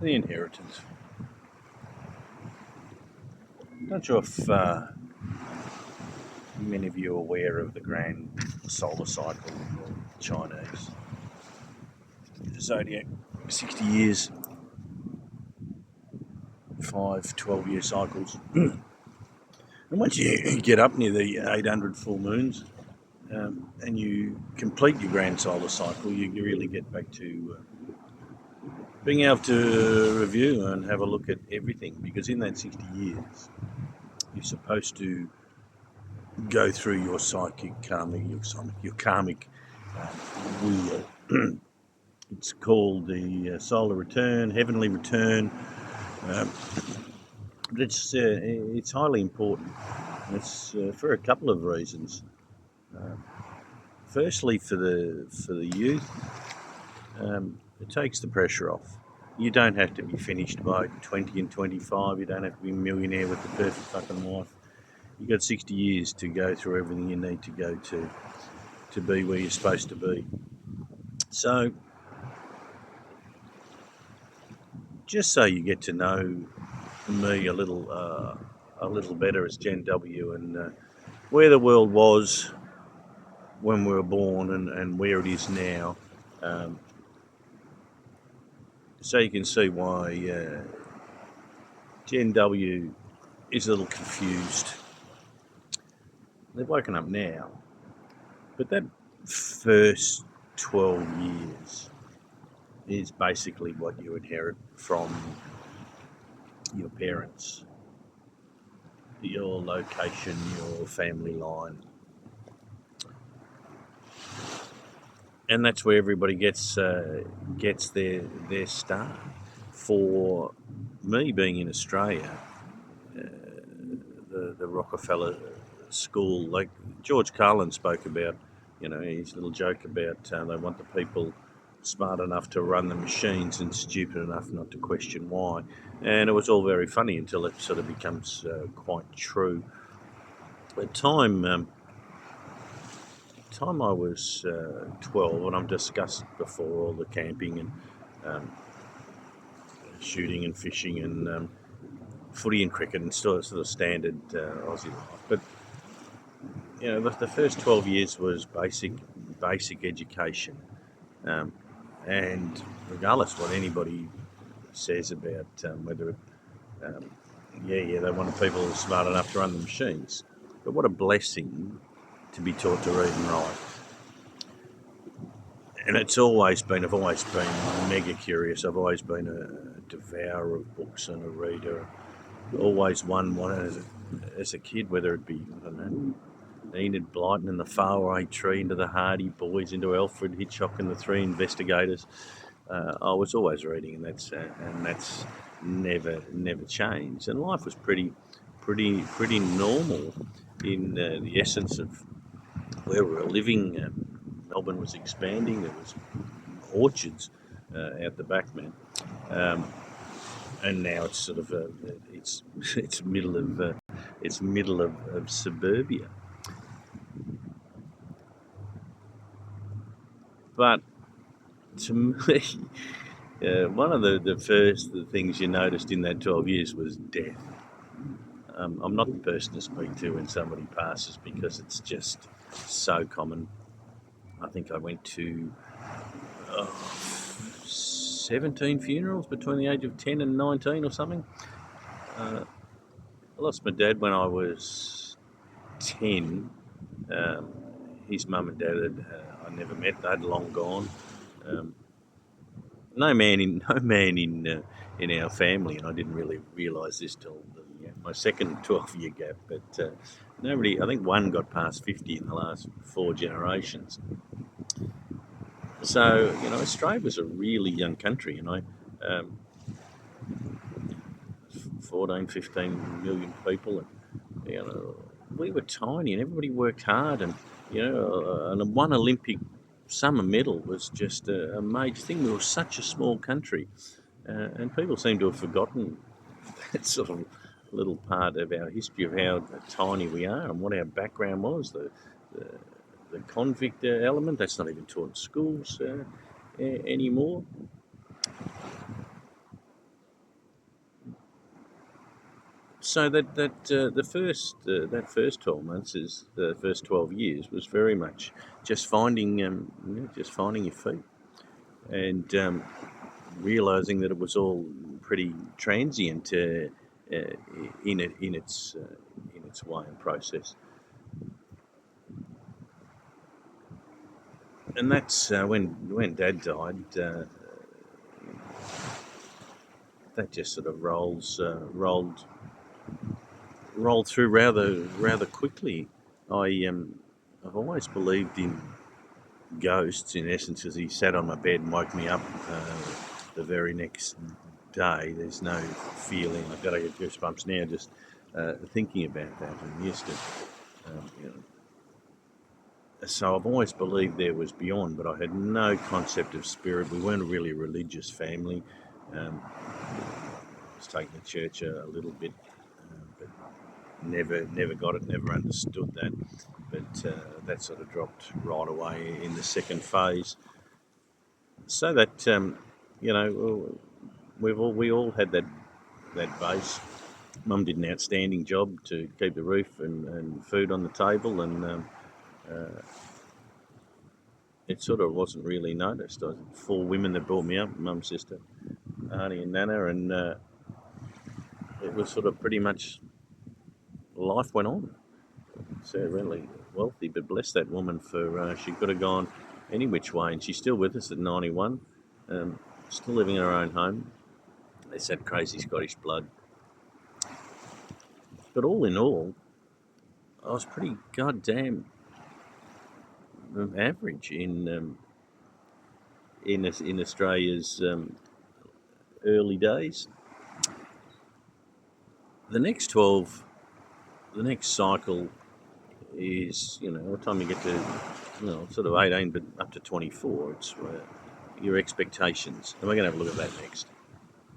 The Inheritance. Not sure if many of you are aware of the grand solar cycle of the Chinese zodiac. 60 years, 5 12-year cycles. And once you get up near the 800 full moons and you complete your grand solar cycle, you really get back to being able to review and have a look at everything, because in that 60 years, you're supposed to go through your your karmic wheel. It's called the solar return, heavenly return. Um, but it's highly important. It's for a couple of reasons. Um, Firstly, for the youth, it takes the pressure off. You don't have to be finished by 20 and 25. You don't have to be a millionaire with the perfect fucking wife. You've got 60 years to go through everything you need to go to be where you're supposed to be. So, just so you get to know me a little better as Gen W, and where the world was when we were born, and where it is now, um, so you can see why Gen W is a little confused. They've woken up now, but that first 12 years is basically what you inherit from your parents, your location, your family line. And that's where everybody gets their start. For me, being in Australia, the Rockefeller School, like George Carlin spoke about, his little joke about they want the people smart enough to run the machines and stupid enough not to question why. And it was all very funny until it sort of becomes quite true. At time I was 12, and I've discussed before all the camping and um, shooting and fishing and footy and cricket and sort of standard Aussie life. But the first 12 years was basic education, um, and regardless what anybody says about whether um, they wanted people smart enough to run the machines, but what a blessing to be taught to read and write. And I've always been mega curious. I've always been a devourer of books and a reader. Always one as a kid, whether it be, I don't know, Enid Blyton and the Faraway Tree, into the Hardy Boys, into Alfred Hitchcock and the Three Investigators. I was always reading, and that's never changed. And life was pretty normal in the essence of where we were living. Melbourne was expanding. There was orchards out the back, man. Um, and now it's sort of it's middle of suburbia. But to me, one of the first things you noticed in that 12 years was death. I'm not the person to speak to when somebody passes, because it's just so common. I think I went to 17 funerals between the age of 10 and 19 or something. I lost my dad when I was 10. Um, his mum and dad I never met. They'd long gone. Um, no man in our family, and I didn't really realise this till my second 12-year gap. But nobody. I think one got past 50 in the last 4 generations. So Australia was a really young country, 14, 15 million people, and we were tiny, and everybody worked hard, and and one Olympic summer medal was just a major thing. We were such a small country, and people seem to have forgotten that sort of little part of our history of how tiny we are and what our background was. The, the convict element, that's not even taught in schools anymore. So that first 12 months is the first 12 years was very much just finding just finding your feet and realizing that it was all pretty transient in its way and process. And that's when Dad died. That just sort of rolled through rather quickly. I've always believed in ghosts. In essence, as he sat on my bed and woke me up the very next day. There's no feeling. I've got to get goosebumps now just thinking about that. And used to, you know, so I've always believed there was beyond, but I had no concept of spirit. We weren't really a religious family. I was taken to church a little bit, but never got it, never understood that. But that sort of dropped right away in the second phase. So that you know, we all had that base. Mum did an outstanding job to keep the roof and food on the table, and it sort of wasn't really noticed. I had 4 women that brought me up: Mum, sister, Auntie, and Nana, and it was sort of pretty much life went on. So really wealthy, but bless that woman for she could have gone any which way, and she's still with us at 91, still living in her own home. It's that crazy Scottish blood. But all in all, I was pretty goddamn average in Australia's early days. The next 12, the next cycle is, what time you get to, sort of 18, but up to 24. It's your expectations. And we're going to have a look at that next.